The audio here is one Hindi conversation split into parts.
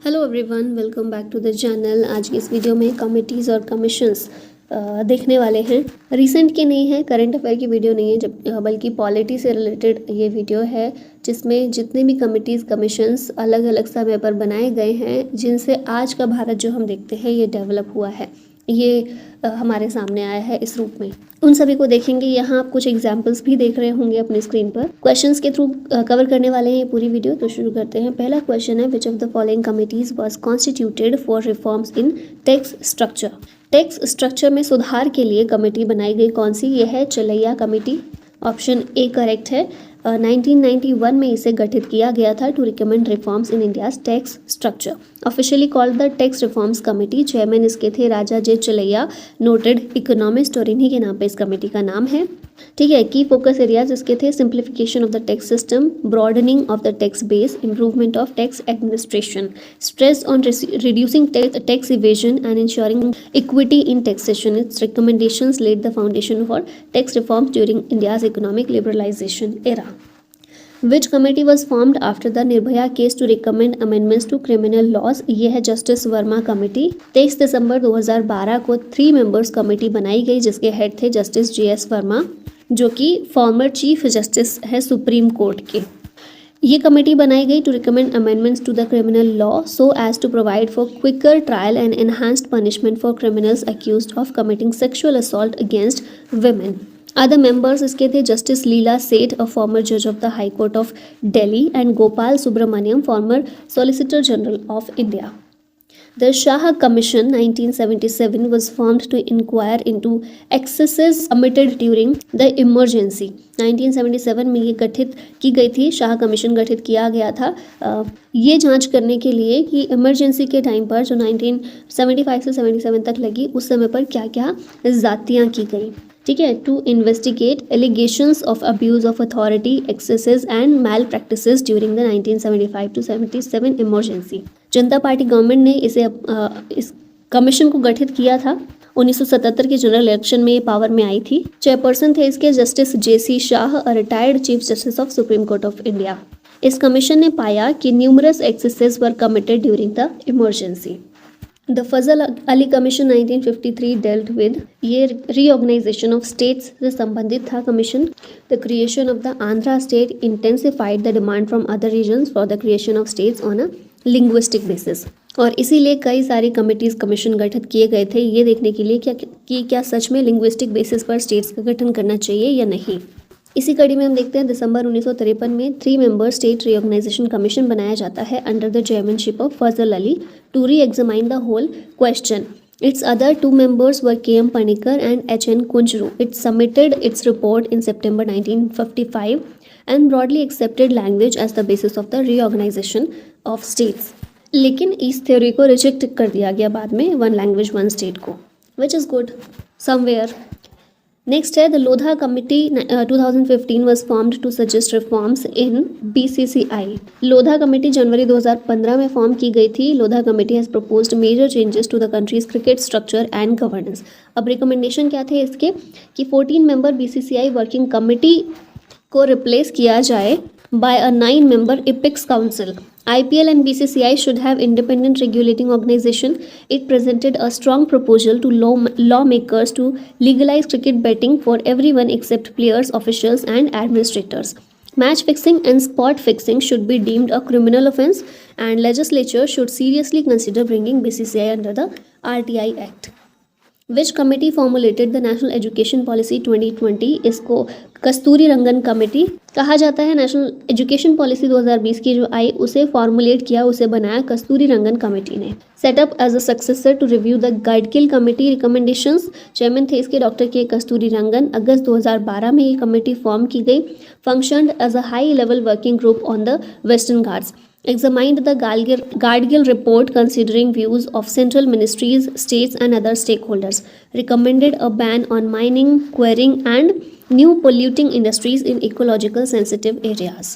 Hello everyone, welcome back to the channel. आज की इस वीडियो में कमिटीज़ और कमीशंस देखने वाले हैं। रिसेंट की नहीं है, करंट अफेयर की वीडियो नहीं है, जब बल्कि पॉलिटी से रिलेटेड ये वीडियो है, जिसमें जितने भी कमिटीज़ कमीशंस अलग अलग समय पर बनाए गए हैं, जिनसे आज का भारत जो हम देखते हैं ये डेवलप हुआ है, ये हमारे सामने आया है इस रूप में। उन सभी को देखेंगे। यहाँ आप कुछ एग्जाम्पल्स भी देख रहे होंगे अपनी स्क्रीन पर। क्वेश्चंस के थ्रू कवर करने वाले हैं ये पूरी वीडियो। तो शुरू करते हैं। पहला क्वेश्चन है, which of the following committees was constituted for reforms in tax structure. Tax structure में सुधार के लिए कमेटी बनाई गई कौन सी? ये है चलैया कमेटी। ऑप्शन ए करेक्ट है। 1991 में इसे गठित किया गया था to recommend reforms in India's tax structure. Officially called the tax reforms committee. Chairman इसके थे राजा जे चलैया, नोटेड इकोनॉमिस्ट, और इन्हीं के नाम पे इस कमेटी का नाम है। ठीक है। की फोकस एरियाज इसके थे simplification of the tax system, broadening of the tax base, improvement of tax administration, stress on reducing tax evasion and ensuring equity in taxation. Its recommendations laid the foundation for tax reforms during India's economic liberalization era. Which committee was formed after the Nirbhaya case to recommend amendments to criminal laws? ये है जस्टिस वर्मा कमेटी। 23 दिसंबर 2012 को 3 मेंबर्स कमेटी बनाई गई, जिसके हेड थे जस्टिस JS वर्मा, जो कि फॉर्मर चीफ जस्टिस है सुप्रीम कोर्ट के। ये कमेटी बनाई गई to recommend amendments to the criminal law so as to provide for quicker trial and enhanced punishment for criminals accused of committing sexual assault against women. Other members इसके थे justice Leela Seth, a former जज of the high court of Delhi, and Gopal Subramaniam, former solicitor general of India. The Shah Commission 1977 was formed to inquire into excesses committed during the emergency. 1977 में ये गठित की गई थी, शाह कमीशन गठित किया गया था ये जांच करने के लिए कि इमरजेंसी के टाइम पर जो 1975 से 77 तक लगी, उस समय पर क्या क्या ज़्यादतियाँ की गई। ठीक है। To investigate allegations of abuse of authority, excesses and malpractices during the 1975 to 77 emergency. Janata Party government ने इस कमीशन को गठित किया था। 1977 के जनरल इलेक्शन में ये पावर में आई थी। चेयरपर्सन थे इसके justice JC Shah, retired chief justice of Supreme Court of India. इस कमीशन ने पाया कि numerous excesses were committed during the emergency. The Fazal Ali commission 1953 dealt with, ये रीऑर्गेनाइजेशन ऑफ स्टेट्स से संबंधित था commission. The creation of the Andhra state intensified the demand from other regions for the creation of states on a linguistic basis. और इसीलिए कई सारी कमिटीज़ कमीशन गठित किए गए थे, ये देखने के लिए क्या सच में लिंग्विस्टिक बेसिस पर स्टेट्स का गठन करना चाहिए या नहीं. इसी कड़ी में हम देखते हैं दिसंबर 1953 में 3 मेंबर स्टेट रीऑर्गेनाइजेशन कमीशन बनाया जाता है under the chairmanship of Fazal Ali to reexamine the whole question. Its other 2 members were KM Panikar and HN Kunjru. It submitted its report in September 1955 and broadly accepted language as the basis of the reorganization of states. लेकिन इस थ्योरी को रिजेक्ट कर दिया गया बाद में, वन लैंग्वेज वन स्टेट को, which is good somewhere. Next है the Lodha committee 2015 was formed to suggest reforms in BCCI. Lodha committee जनवरी 2015 में फॉर्म की गई थी. Lodha committee has proposed major changes to the country's cricket structure and governance. अब रिकमेंडेशन क्या थे इसके कि 14 मेंबर BCCI वर्किंग कमेटी को रिप्लेस किया जाए by a 9 member Apex Council. IPL and BCCI should have independent regulating organization. It presented a strong proposal to lawmakers to legalize cricket betting for everyone except players, officials and administrators. Match fixing and spot fixing should be deemed a criminal offence and legislature should seriously consider bringing BCCI under the RTI Act. Which committee formulated the National Education Policy 2020? इसको कस्तूरी रंगन कमेटी कहा जाता है. नेशनल एजुकेशन पॉलिसी 2020 की जो आई, उसे फॉर्मुलेट किया, उसे बनाया कस्तूरी रंगन कमेटी ने. Setup as a successor to review the Gadgil committee recommendations. Chairman थे इसके डॉक्टर के कस्तूरी रंगन. अगस्त 2012 में ये कमेटी फॉर्म की गई. Functioned as a high level working group on the Western Ghats. Examined the Gadgil report considering views of central ministries, states and other stakeholders. Recommended a ban on mining, quarrying and new polluting industries in ecological sensitive areas.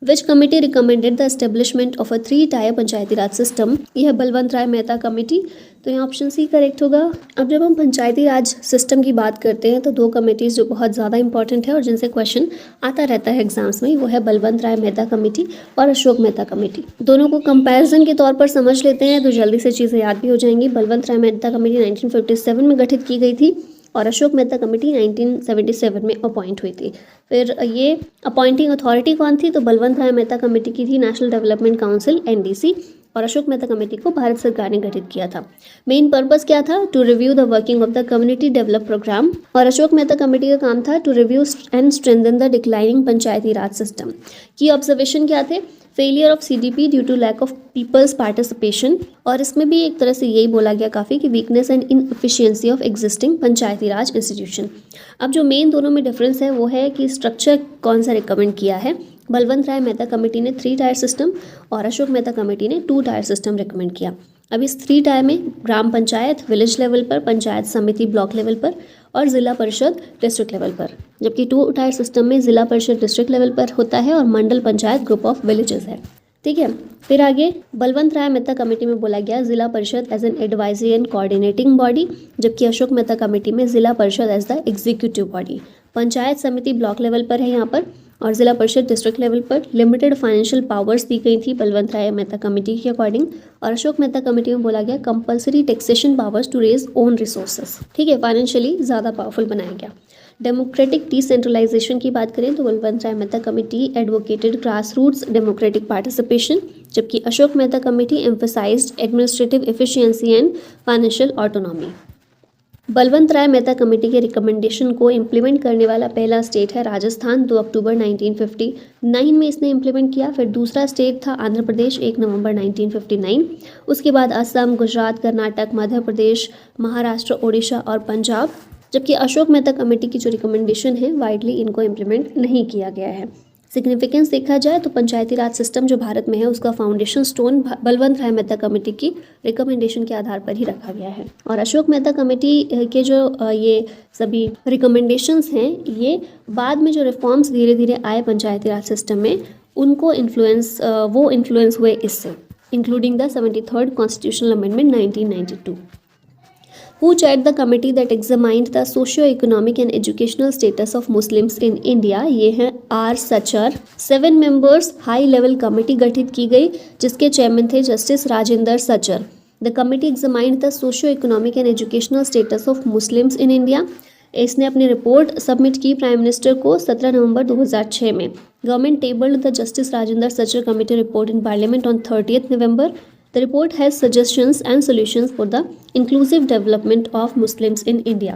Which committee recommended the establishment of a three tier Panchayati Raj system? यह बलवंत राय मेहता कमेटी। तो यहाँ ऑप्शन सी करेक्ट होगा। अब जब हम पंचायती राज सिस्टम की बात करते हैं तो दो कमेटीज़ जो बहुत ज़्यादा इंपॉर्टेंट है और जिनसे क्वेश्चन आता रहता है एग्जाम्स में, वो है बलवंत राय मेहता कमेटी और अशोक मेहता कमेटी। दोनों को कंपैरिजन के तौर पर समझ लेते हैं तो जल्दी से चीज़ें याद भी हो जाएंगी। बलवंत राय मेहता कमेटी 1957 में गठित की गई थी और अशोक मेहता कमेटी 1977 में अपॉइंट हुई थी। फिर ये अपॉइंटिंग अथॉरिटी कौन थी? तो बलवंत राय मेहता कमेटी की थी नेशनल डेवलपमेंट काउंसिल NDC और अशोक मेहता कमेटी को भारत सरकार ने गठित किया था। मेन पर्पस क्या था? To review the working of the community develop programme. और अशोक मेहता कमेटी का काम था to review and strengthen the declining panchayati Raj system. की ऑब्जर्वेशन क्या थे? Failure of CDP due to lack of people's participation. और इसमें भी एक तरह से यही बोला गया काफ़ी कि weakness and inefficiency of existing Panchayati Raj institution. अब जो मेन दोनों में डिफरेंस है वो है कि स्ट्रक्चर कौन सा रिकमेंड किया है। बलवंत राय मेहता कमेटी ने 3-टायर सिस्टम और अशोक मेहता कमेटी ने 2-टायर सिस्टम रिकमेंड किया। अब इस 3-टायर में ग्राम पंचायत विलेज लेवल पर, पंचायत समिति ब्लॉक लेवल पर और ज़िला परिषद डिस्ट्रिक्ट लेवल पर, जबकि 2-टायर सिस्टम में ज़िला परिषद डिस्ट्रिक्ट लेवल पर होता है और मंडल पंचायत ग्रुप ऑफ विलेजेस है। ठीक है, फिर आगे बलवंत राय मेहता कमेटी में बोला गया Zila Parishad as an advisory and coordinating body, जबकि अशोक मेहता कमेटी में Zila Parishad as the executive body. Panchayat Samiti block level पर है यहाँ पर और जिला परिषद डिस्ट्रिक्ट लेवल पर लिमिटेड फाइनेंशियल पावर्स दी गई थी बलवंत राय मेहता कमेटी के अकॉर्डिंग। और अशोक मेहता कमेटी में बोला गया compulsory taxation powers to raise own resources. ठीक है, फाइनेंशियली ज़्यादा पावरफुल बनाया गया। डेमोक्रेटिक डिसेंट्रलाइजेशन की बात करें तो Balwant Rai Mehta committee advocated grass roots democratic participation, जबकि Ashok Mehta committee emphasised administrative efficiency and financial autonomy. Balwant Rai Mehta committee के रिकमेंडेशन को इम्प्लीमेंट करने वाला पहला स्टेट है राजस्थान, 2 अक्टूबर 1959 में इसने इम्प्लीमेंट किया। फिर दूसरा स्टेट था आंध्र प्रदेश, 1 नवंबर 1959। उसके बाद असम, गुजरात, कर्नाटक, मध्य प्रदेश, महाराष्ट्र, ओडिशा और पंजाब, जबकि अशोक मेहता कमेटी की जो रिकमेंडेशन है वाइडली इनको इम्प्लीमेंट नहीं किया गया है। सिग्निफिकेंस देखा जाए तो पंचायती राज सिस्टम जो भारत में है उसका foundation stone Balwant Rai Mehta committee की रिकमेंडेशन के आधार पर ही रखा गया है। और अशोक मेहता कमेटी के जो ये सभी रिकमेंडेशंस हैं ये बाद में जो रिफॉर्म्स धीरे धीरे आए पंचायती राज सिस्टम में उनको इन्फ्लुएंस हुए इससे, including the 73rd constitutional amendment 1992। Who chaired the committee that examined the socio-economic and educational status of Muslims in India? ये है R. Sachar। 7 members high level committee गठित की गई जिसके चेयरमैन थे justice Rajendra Sachar. The committee examined the socio-economic and educational status of Muslims in India. इसने अपनी रिपोर्ट सबमिट की प्राइम मिनिस्टर को 17 नवंबर 2006 में। Government tabled the justice Rajendra Sachar committee report in parliament on 30th November। The report has suggestions and solutions for the inclusive development of Muslims in India.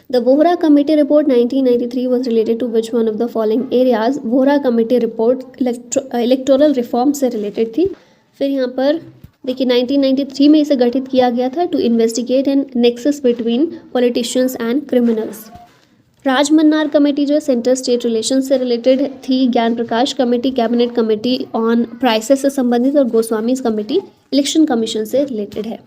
The Vohra Committee report 1993 was related to which one of the following areas? Vohra Committee report electoral reform से related थी। फिर यहाँ पर देखिए 1993 में इसे गठित किया गया था to investigate and nexus between politicians and criminals। Rajamannar committee जो सेंटर स्टेट रिलेशन से रिलेटेड थी। Gyan Prakash committee cabinet committee on prices से संबंधित और गोस्वामीज कमेटी इलेक्शन कमीशन से रिलेटेड है।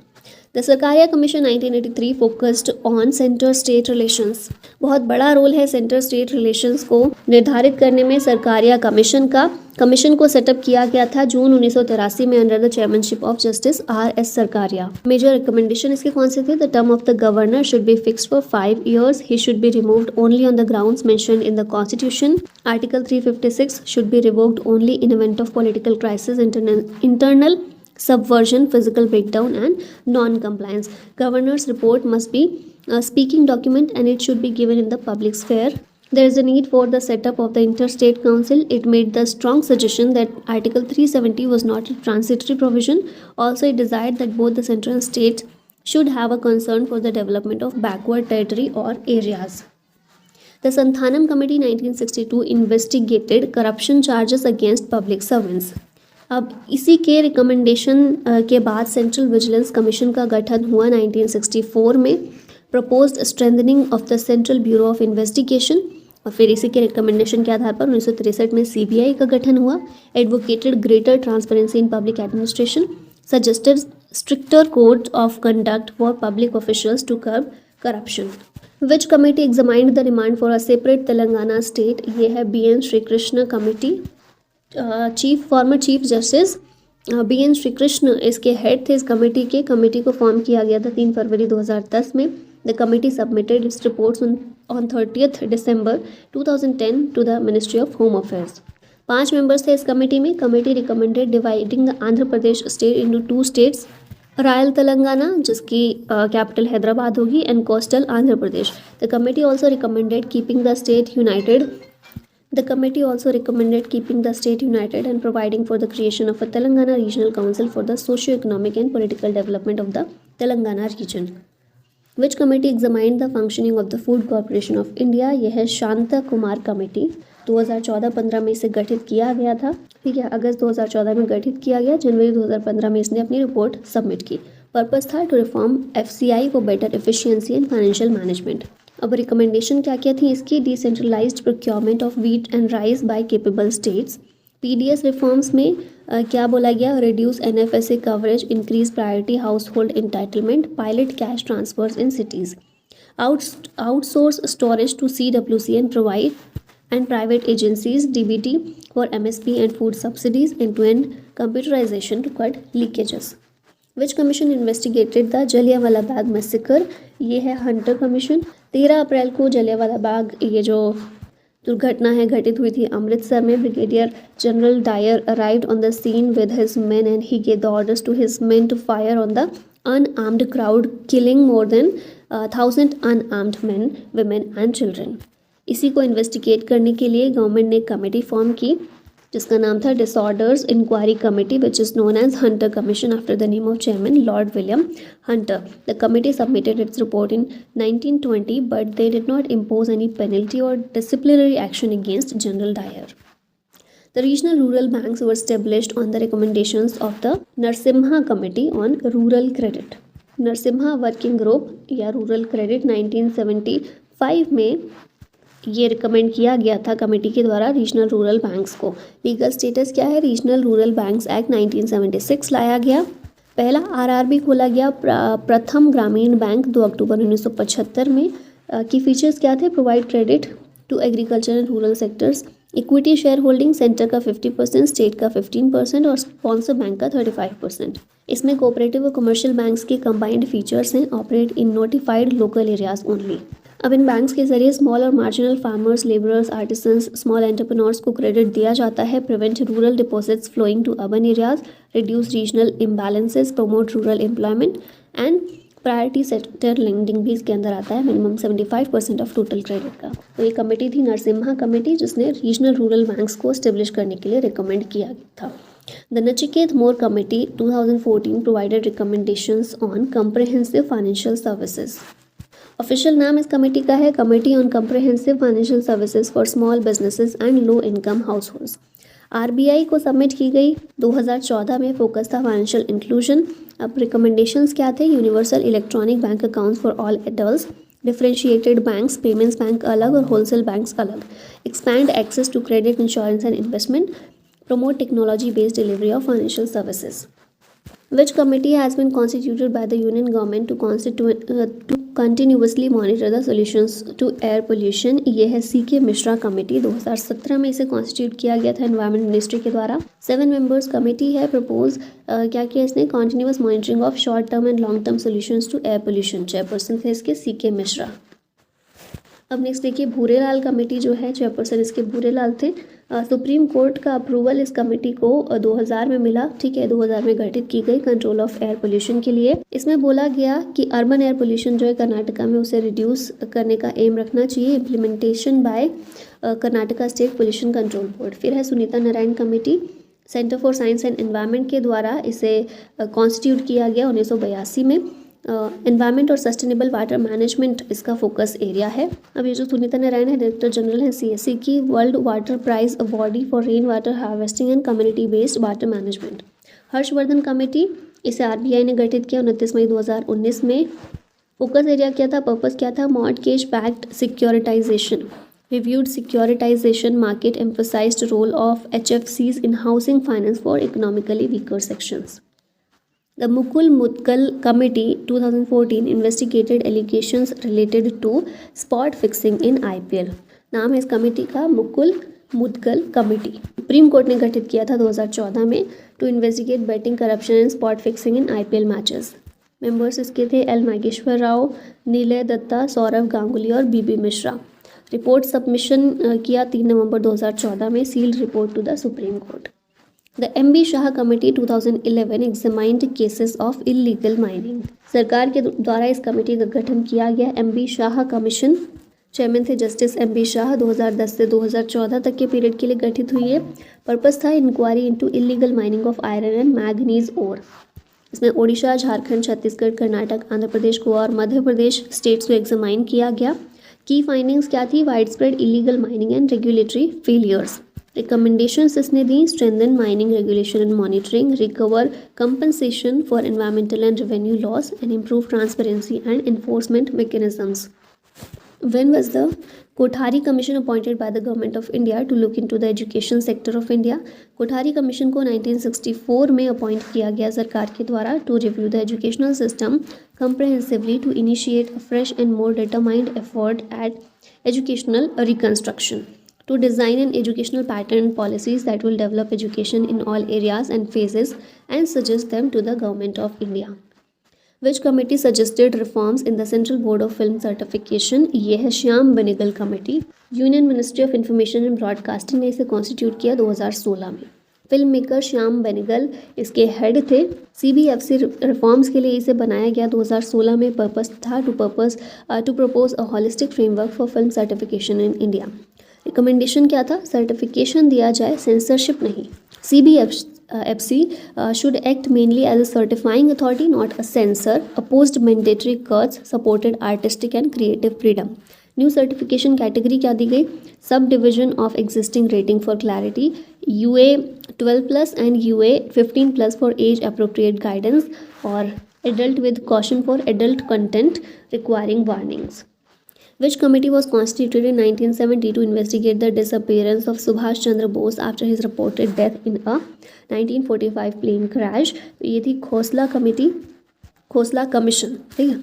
The Sarkaria commission 1983 focused on centre state relations. बहुत बड़ा रोल है सेंटर स्टेट रिलेशंस को निर्धारित करने में सरकारिया कमीशन का। कमीशन को सेटअप किया गया था जून 1983 में under the chairmanship of justice R.S. Sarkaria. Major recommendation इसके कौन से थे? The term of the governor should be fixed for 5 years। He should be removed only on the grounds mentioned in the constitution. Article 356 should be revoked only in event of political crisis, internal subversion, physical breakdown and non-compliance। Governor's report must be a speaking document and it should be given in the public sphere। There is a need for the setup of the interstate council। It made the strong suggestion that Article 370 was not a transitory provision। Also it desired that both the central and states should have a concern for the development of backward territory or areas। The Santhanam Committee 1962 investigated corruption charges against public servants। अब इसी के रिकमेंडेशन के बाद सेंट्रल विजिलेंस कमीशन का गठन हुआ 1964 में। Proposed strengthening of the central bureau of investigation. और फिर इसी के रिकमेंडेशन के आधार पर 1963 में CBI का गठन हुआ। Advocated greater transparency in public administration. Suggested stricter code of conduct for public officials to curb corruption. Which committee examined the demand for a separate Telangana state? ये है BN Srikrishna committee. Former chief justice BN Srikrishna इसके हेड थे इस कमेटी के। कमेटी को फॉर्म किया गया था 3 फरवरी 2010 में। The committee submitted its reports on 30th December 2010 to the ministry of home affairs. 5 members थे इस कमेटी में। Committee recommended dividing the Andhra Pradesh state into 2 states, royal Telangana जिसकी कैपिटल हैदराबाद होगी, and coastal Andhra Pradesh. The committee also recommended keeping the state united The committee also recommended keeping the state united and providing for the creation of a Telangana Regional Council for the socio-economic and political development of the Telangana region. Which committee examined the functioning of the Food Corporation of India? यह है शांता कुमार कमेटी। 2014-15 में इसे गठित किया गया था। ठीक है, अगस्त 2014 में गठित किया गया। जनवरी 2015 में इसने अपनी रिपोर्ट सबमिट की। पर्पस था to reform FCI for better efficiency and financial management. अब रिकमेंडेशन क्या क्या थी इसकी? Decentralised procurement of wheat and rice by capable states. PDS reforms में क्या बोला गया? Reduce NFSA coverage, increase priority household entitlement, pilot cash transfers in cities, outsource storage to CWC and provide and private agencies DBT for MSP and food subsidies, end-to-end computerization to cut leakages. Which commission investigated the Jallianwala Bagh massacre? ये है हंटर कमीशन। 13 अप्रैल को जलियांवाला बाग ये जो दुर्घटना है घटित हुई थी अमृतसर में। Brigadier general Dyer arrived on the scene with his men and he gave the orders to his men to fire on the unarmed crowd, killing more than 1000 unarmed men, women and children. इसी को इन्वेस्टिगेट करने के लिए गवर्नमेंट ने कमेटी फॉर्म की जिसका नाम था disorders inquiry committee, which is known as Hunter commission after the name of chairman Lord William Hunter. The committee submitted its report in 1920 but they did not impose any penalty और disciplinary action against General Dyer. The regional rural banks were established on the recommendations of the Narsimha Committee on Rural Credit. Narasimha working group या रूरल क्रेडिट 1975 में ये रिकमेंड किया गया था कमेटी के द्वारा रीजनल रूरल बैंक्स को। लीगल स्टेटस क्या है? रीजनल रूरल बैंक्स एक्ट 1976 लाया गया। पहला RRB खोला गया प्रथम ग्रामीण बैंक 2 अक्टूबर 1975 में। की फीचर्स क्या थे? Provide credit to agriculture and rural sectors, equity shareholding centre का 50%, स्टेट का 15% और स्पॉन्सर बैंक का 35%। इसमें कोऑपरेटिव और कमर्शियल बैंक्स के कंबाइंड फीचर्स हैं। Operate in notified local areas only. अब इन बैंक्स के जरिए स्मॉल और marginal farmers, labourers, artisans, small entrepreneurs को क्रेडिट दिया जाता है। Prevent rural deposits flowing to urban areas, reduce regional imbalances, promote rural employment and priority sector lending भी इसके अंदर आता है। मिनिमम 75% ऑफ टोटल क्रेडिट का। तो ये कमेटी थी नरसिम्हा कमेटी जिसने रीजनल रूरल बैंक्स को एस्टेब्लिश करने के लिए रिकमेंड किया था। The Nachiket Mor committee 2014 provided recommendations on comprehensive financial services. Official नाम इस कमेटी का है committee on comprehensive financial services for small businesses and low income house holds. RBI को सबमिट की गई 2014 में। फोकस था फाइनेंशियल इंक्लूजन। अब रिकमेंडेशंस क्या थे? Universal electronic bank accounts for all adults, differentiated banks, payments bank अलग और होलसेल बैंक्स अलग, expand access to credit, insurance and investment, promote technology based delivery of financial services. Which committee has been constituted by the union government to continuously monitor the solutions to air pollution? ये है CK मिश्रा कमेटी। 2017 में इसे कॉन्स्टिट्यूट किया गया था एनवायरमेंट मिनिस्ट्री के द्वारा। 7 मेंबर्स कमेटी है। प्रपोज क्या किया इसने? Continuous monitoring of short term and long term solutions to air pollution. Chairperson थे इसके CK मिश्रा। अब नेक्स्ट देखिए भूरेलाल कमेटी जो है, चेयरपर्सन इसके भूरेलाल थे। सुप्रीम कोर्ट का अप्रूवल इस कमेटी को 2000 में मिला। ठीक है, 2000 में गठित की गई कंट्रोल ऑफ एयर पोल्यूशन के लिए। इसमें बोला गया कि अर्बन एयर पोल्यूशन जो है कर्नाटका में उसे रिड्यूस करने का एम रखना चाहिए। Implementation by Karnataka state pollution control board. फिर है Sunita Narain committee, centre for science and environment के द्वारा इसे कॉन्स्टिट्यूट किया गया 1982 में। एनवायरनमेंट और सस्टेनेबल वाटर मैनेजमेंट इसका फोकस एरिया है। अब ये जो सुनीता नारायण है डायरेक्टर जनरल है CSE की। World water prize awardee for rain water harvesting and community based water management. Harshvardhan committee, इसे RBI ने गठित किया 29 मई 2019 में। फोकस एरिया क्या था? पर्पस क्या था? Mortgage backed securitisation, reviewed securitisation market, emphasised role of HFCs in housing finance for economically weaker sections. The Mukul Mutkal Committee 2014 investigated allegations related to spot fixing in IPL. नाम है इस कमेटी का Mukul Mudgal committee supreme court ने गठित किया था 2014 में to investigate betting corruption and spot fixing in IPL matches. Members इसके थे एल नागेश्वर राव, नीलय दत्ता, सौरव गांगुली और बीबी मिश्रा। रिपोर्ट सबमिशन किया 3 नवंबर 2014 में, sealed report to the supreme court. The MB Shah committee 2011 examined cases of illegal mining. सरकार के द्वारा इस कमेटी का गठन किया गया। MB शाह कमीशन, चेयरमैन थे जस्टिस MB शाह। 2010 से 2014 तक के पीरियड के लिए गठित हुई है। पर्पस था inquiry into illegal mining of iron and manganese ore. इसमें ओडिशा, झारखंड, छत्तीसगढ़, कर्नाटक, आंध्र प्रदेश, गोवा और मध्य प्रदेश स्टेट्स को एग्जामाइन किया गया। की फाइंडिंग्स क्या थी? Wide spread illegal mining and regulatory failures. Recommendations इसने दी, strengthen mining regulation and monitoring, recover compensation for environmental and revenue loss and improve transparency and enforcement mechanisms. When was the Kothari commission appointed by the government of India to look into the education sector of India? Kothari commission को 1964 में अपॉइंट किया गया सरकार के द्वारा to review the educational system comprehensively to initiate a fresh and more determined effort at educational reconstruction, to design an educational pattern and policies that will develop education in all areas and phases and suggest them to the government of India. Which committee suggested reforms in the Central Board of Film Certification? ये है Shyam Benegal committee. Union ministry of information and broadcasting ने इसे कॉन्स्टिट्यूट किया 2016 में। फिल्म मेकर श्याम बेनेगल इसके हेड थे। CBFC रिफॉर्म्स के लिए इसे बनाया गया 2016 में। पर्पस था to propose a holistic framework for film certification in India. Recommendation क्या था? सर्टिफिकेशन दिया जाए, सेंसरशिप नहीं। CBFC should act mainly as a certifying authority, not a censor, opposed mandatory cuts, supported artistic and creative freedom. New certification category क्या दी गई? Subdivision of existing rating for clarity, UA 12+ and UA 15+ for age appropriate guidance और adult with caution for adult content requiring warnings. Which committee was constituted in 1970 to investigate the disappearance of Subhash Chandra Bose after his reported death in a 1945 plane crash? ये थी खोसला कमेटी, खोसला कमीशन, ठीक है.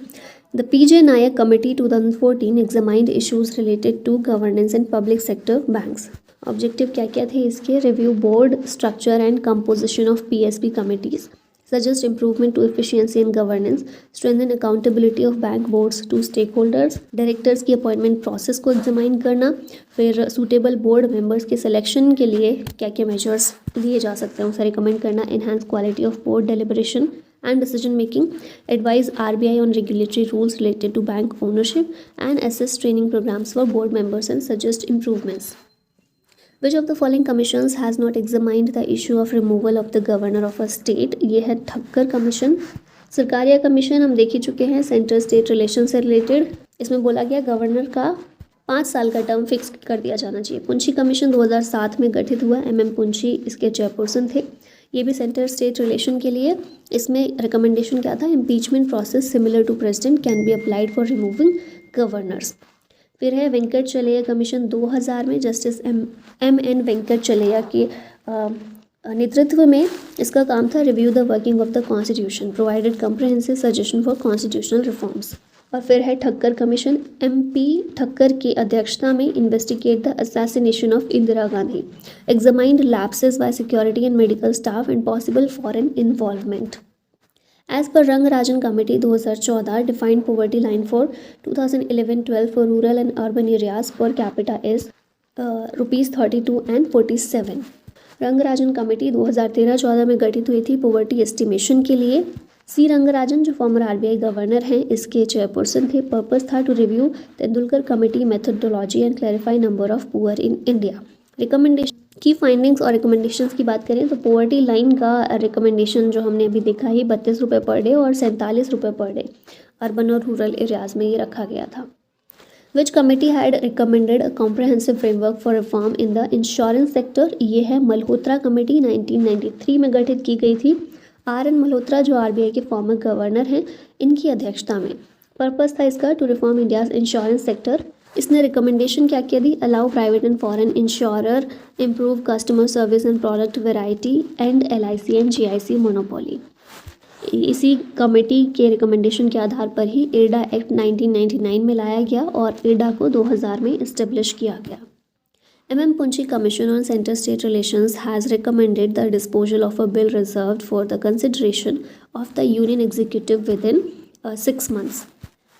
The PJ Nayak Committee 2014 examined issues related to governance in public sector banks. Objective क्या क्या थे इसके? Review board structure and composition of PSB committees, suggest improvement to efficiency and governance, strengthen accountability of bank boards to stakeholders, directors की अपॉइंटमेंट प्रोसेस को एग्जामाइन करना, फिर सूटेबल बोर्ड मेंबर्स के सिलेक्शन के लिए क्या क्या मेजर्स लिए जा सकते हैं उसे रिकमेंड करना, enhance quality of board deliberation and decision making, advise RBI on regulatory rules related to bank ownership and assess training programs for board members and suggest improvements. Which of the following commissions has not examined the issue of removal of the governor of a state? ये है ठक्कर कमीशन. सरकारिया कमीशन हम देख ही चुके हैं, सेंट्रल स्टेट रिलेशन से रिलेटेड. इसमें बोला गया गवर्नर का 5 साल का टर्म फिक्स कर दिया जाना चाहिए. पुंछी कमीशन 2007 में गठित हुआ. MM पुंछी इसके चेयरपर्सन थे. ये भी सेंट्रल स्टेट रिलेशन के लिए. इसमें रिकमेंडेशन क्या था? Impeachment process similar to president can be applied for removing governors. फिर है वेंकट चलैया कमीशन 2000 में, जस्टिस MN वेंकट चलैया के नेतृत्व में. इसका काम था review the working of the constitution, provided comprehensive suggestion for constitutional reforms. और फिर है ठक्कर कमीशन. MP ठक्कर की अध्यक्षता में investigate the assassination of Indira Gandhi, examined lapses bye security and medical staff and possible foreign involvement. As per Rangarajan Committee 2014 defined poverty line for 2011-12 for rural and urban areas per capita is rupees 32 and 47. Rangarajan committee 2013-14 में गठित हुई थी पोवर्टी एस्टिमेशन के लिए. C रंगराजन जो फॉर्मर RBI गवर्नर हैं इसके चेयरपर्सन थे. पर्पस था to review Tendulkar committee methodology and clarify number of poor in India. Recommendation की फाइंडिंग्स और रिकमेंडेशंस की बात करें तो पोवर्टी लाइन का रिकमेंडेशन जो हमने अभी देखा ही 32 रुपये पर डे और 47 रुपये पर डे अर्बन और रूरल एरियाज़ में ये रखा गया था. विच committee had recommended a comprehensive framework for reform in the insurance sector? ये है मल्होत्रा कमेटी, 1993 में गठित की गई थी. RN मल्होत्रा जो RBI के फॉर्मर गवर्नर हैं इनकी अध्यक्षता में. पर्पस था इसका to reform India's insurance sector. इसने रिकमेंडेशन क्या क्या दी? Allow private and foreign insurer, improve customer service and product variety and LIC and GIC monopoly. इसी कमेटी के रिकमेंडेशन के आधार पर ही IRDA एक्ट 1999 में लाया गया और IRDA को 2000 में इस्टेब्लिश किया गया. Punchi Commission on Center-State Relations has recommended the disposal of a bill reserved for the consideration of the Union Executive within 6 months.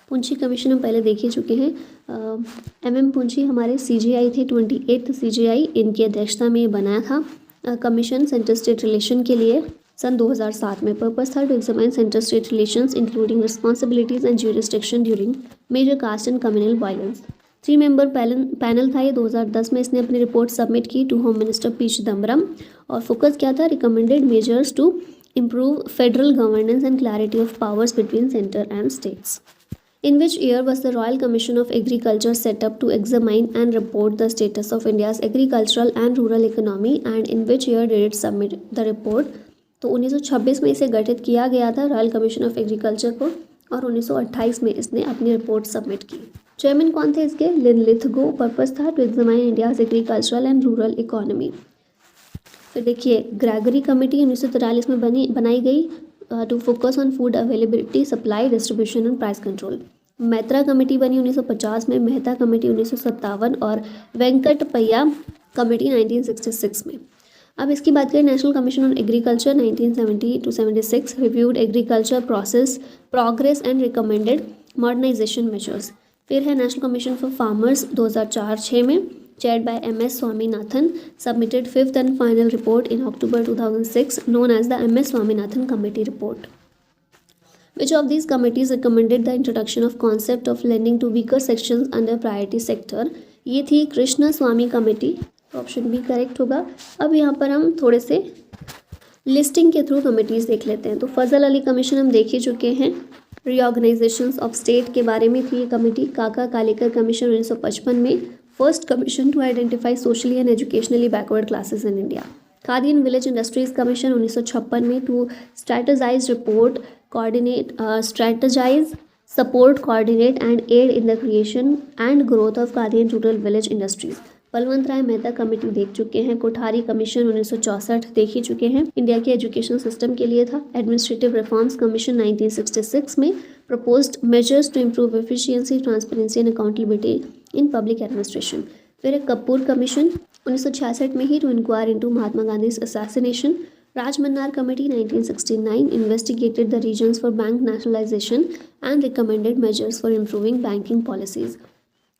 Punchhi commission हम पहले देख ही चुके हैं. पुंछी हमारे CGI थे, 28th CGI, इनकी अध्यक्षता में बनाया था कमीशन सेंटर स्टेट रिलेशन के लिए सन 2007 में. पर्पस था to examine centre state relations including responsibilities and jurisdiction during major caste and communal violence. 3 member panel था ये. 2010 में इसने अपनी रिपोर्ट सबमिट की to home minister P Chidambaram और फोकस क्या था? Recommended measures to improve federal governance and clarity of powers between centre and states. In which year was the Royal Commission of Agriculture set up to examine and report the status of India's agricultural and rural economy, and in which year did it submit the report? तो 1926 में इसे गठित किया गया था रॉयल कमीशन ऑफ एग्रीकल्चर को और 1928 में इसने अपनी रिपोर्ट सबमिट की. चेयरमैन कौन थे इसके? Linlithgow. पर्पस था to examine India's agricultural and rural economy. फिर देखिए ग्रेगरी कमेटी 1943 में बनाई गई to focus on food availability, supply, distribution and price control. Maitra committee बनी 1950 में, मेहता कमेटी 1957 और वेंकटपैया कमेटी 1966 में. अब इसकी बात करें national commission on agriculture 1970 to 76 reviewed agriculture progress and recommended modernisation measures. फिर है नेशनल कमीशन फॉर फार्मर्स 2004-06 में, chaired by MS Swaminathan, submitted 5th and final report in October 2006 known as the MS Swaminathan Committee Report. Which of these committees recommended the introduction of concept of lending to weaker sections under priority sector? ये थी कृष्णा स्वामी कमेटी. ऑप्शन बी करेक्ट होगा. अब यहाँ पर हम थोड़े से लिस्टिंग के थ्रू कमिटीज़ देख लेते हैं. तो फजल अली कमीशन हम देख ही चुके हैं. रीऑर्गेनाइजेशंस ऑफ स्टेट के बारे में थी ये कमेटी. काका कालेकर कमीशन 1955 में, first commission to identify socially and educationally backward classes in India. Khadi and village industries commission 1956 में to strategise report strategize, support, coordinate and aid in the creation and growth of Khadi and rural village industries. Balwant Rai Mehta committee देख चुके हैं. कोठारी कमीशन 1964 देख ही चुके हैं, इंडिया के एजुकेशन सिस्टम के लिए था. एडमिनिस्ट्रेटिव रिफॉर्म्स कमीशन 1966 में, proposed measures to improve efficiency, transparency and accountability in public administration. फिर कपूर कमीशन 1966 में ही to inquire into Mahatma Gandhi assassination. Rajmannar Committee 1969 investigated the reasons for bank nationalization and recommended measures for improving banking policies.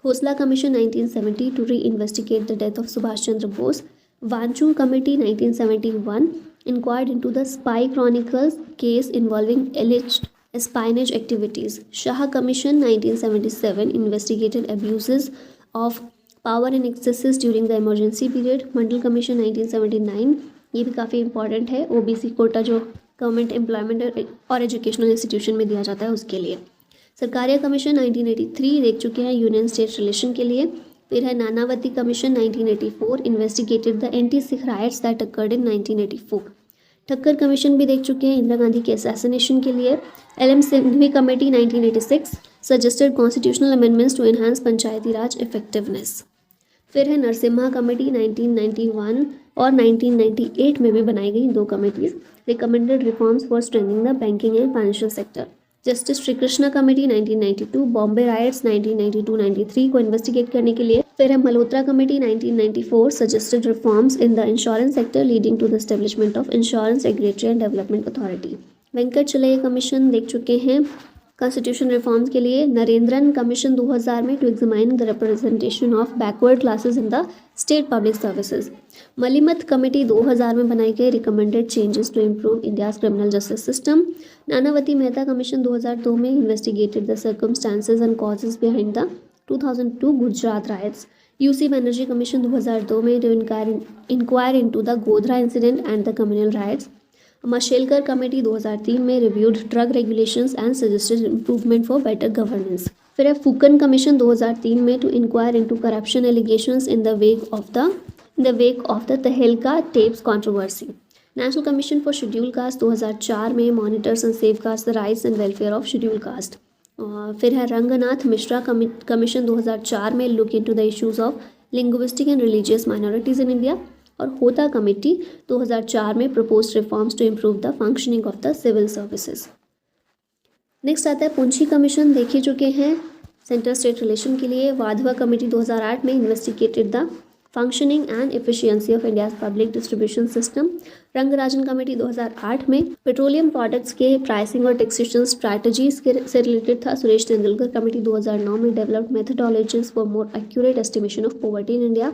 Khosla Commission 1970 to re-investigate the death of Subhash Chandra Bose. Vanchu Committee 1971 inquired into the Spy Chronicles case involving alleged espionage activities. Shah Commission 1977 investigated abuses of power and excesses during the emergency period. Mandal Commission 1979, ये भी काफ़ी इंपॉर्टेंट है. OBC कोटा जो गवर्नमेंट एम्प्लॉयमेंट और एजुकेशनल इंस्टीट्यूशन में दिया जाता है उसके लिए. सरकारिया कमीशन 1983 देख चुके हैं यूनियन स्टेट रिलेशन के लिए. फिर है Nanavati commission 1984 investigated the anti Sikh rights that occurred in 1984. Thakkar commission भी देख चुके हैं इंदिरा गांधी के असैसिनेशन के लिए. LM Singhvi committee 1986 suggested constitutional amendments to enhance panchayati raj effectiveness. फिर है नरसिम्हा कमेटी 1991 और 1998 में भी बनाई गई 2 committees. Recommended reforms for strengthening the banking and financial sector. Justice Shri Krishna committee 1992 Bombay riots 1992-93 को इन्वेस्टिगेट करने के लिए. फिर है Malhotra committee 1994 suggested reforms in the insurance sector leading to the establishment of insurance regulatory and development authority. Venkat Chaliah commission देख चुके हैं कॉन्स्टिट्यूशन रिफॉर्म्स के लिए. नरेंद्रन कमीशन 2000 में to examine the representation of backward classes in the state public services. Malimath committee 2000 में बनाई गई recommended changes to improve India's criminal justice system. Nanavati Mehta commission 2002 में investigated the circumstances and causes behind the 2002 Gujarat riots. U C Banerjee commission 2002 में to inquire into the Godhra incident and the communal riots. Mashelkar committee 2003 में reviewed drug regulations and suggested improvement for better governance. फिर है फूकन कमीशन 2003 में to inquire into corruption allegations in the wake of the Tehelka tapes controversy. National commission for scheduled caste 2004 में monitors and safeguards the rights and welfare of scheduled caste. फिर है रंगनाथ मिश्रा कमीशन 2004 में look into the issues of linguistic and religious minorities in India. और होता कमेटी 2004 में proposed reforms to improve the functioning of the civil services. Next आता है पुंछी कमीशन देख ही चुके हैं सेंटर स्टेट रिलेशन के लिए. वाधवा कमेटी 2008 में investigated the functioning and efficiency of India's public distribution system. Rangarajan committee 2008 में पेट्रोलियम प्रोडक्ट्स के प्राइसिंग और टैक्सेशन स्ट्रैटेजीज से रिलेटेड था। सुरेश तेंदुलकर कमेटी 2009 में developed methodologies for more accurate estimation of poverty in India.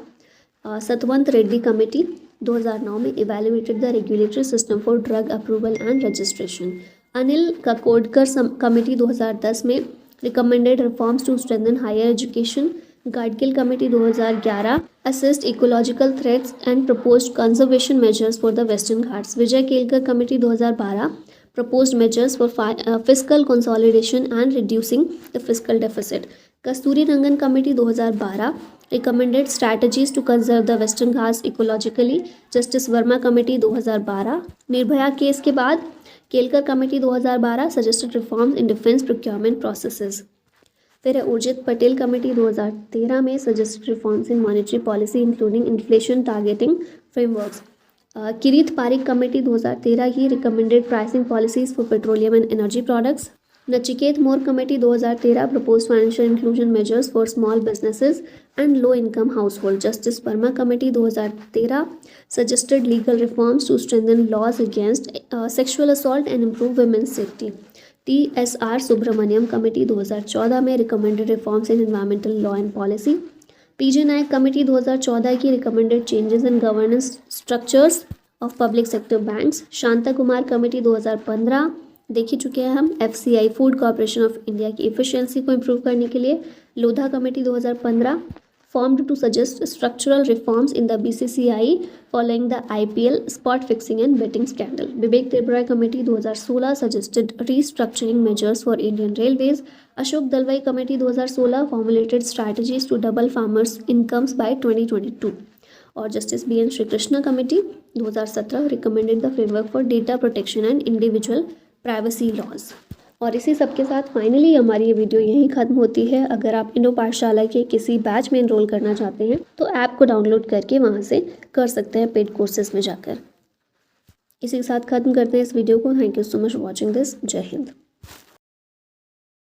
Satwant Reddy committee 2009 में evaluated the regulatory system for drug approval and registration. Anil Kakodkar committee 2010 में recommended reforms to strengthen higher education. Gadgil committee 2011 assist ecological threats and proposed conservation measures for the Western Ghats. Vijay Kelkar committee 2012 proposed measures for fiscal consolidation and reducing the fiscal deficit. Kasturi Rangan committee 2012 recommended strategies to conserve the western Ghats ecologically. Justice Verma committee 2012 Nirbhaya case के बाद Kelkar committee 2012 suggested reforms in defense procurement processes. फिर है उर्जित पटेल कमेटी 2013 में suggested reforms in monetary policy including inflation targeting frameworks. Kirit Parikh committee 2013 ही recommended pricing policies for petroleum and energy products. Nachiket Mor committee 2013 propose financial inclusion measures for small businesses and low income household. Justice Verma committee 2013 suggested legal reforms to strengthen laws against sexual assault and improve women's safety. TSR Subramanian committee 2014 में recommended reforms in environmental law and policy. P J Nayak committee 2014 की recommended changes in governance structures of public sector banks. Shanta Kumar committee 2015 देख ही चुके हैं हम FCI food corporation of India की एफिशिएंसी को इम्प्रूव करने के लिए। Lodha committee 2015 formed to suggest structural reforms in the BCCI following the IPL spot fixing and betting scandal. Vivek Debroy Committee 2016 suggested restructuring measures for Indian Railways. Ashok Dalwai Committee 2016 formulated strategies to double farmers' incomes by 2022. और justice BN Shri Krishna committee 2017 recommended the framework for data protection and individual privacy laws. और इसी सब के साथ फाइनली हमारी ये वीडियो यहीं ख़त्म होती है। अगर आप इनो पाठशाला के किसी बैच में इनरोल करना चाहते हैं तो ऐप को डाउनलोड करके वहाँ से कर सकते हैं पेड कोर्सेज में जाकर। इसी के साथ ख़त्म करते हैं इस वीडियो को। Thank you so much for watching this. जय हिंद।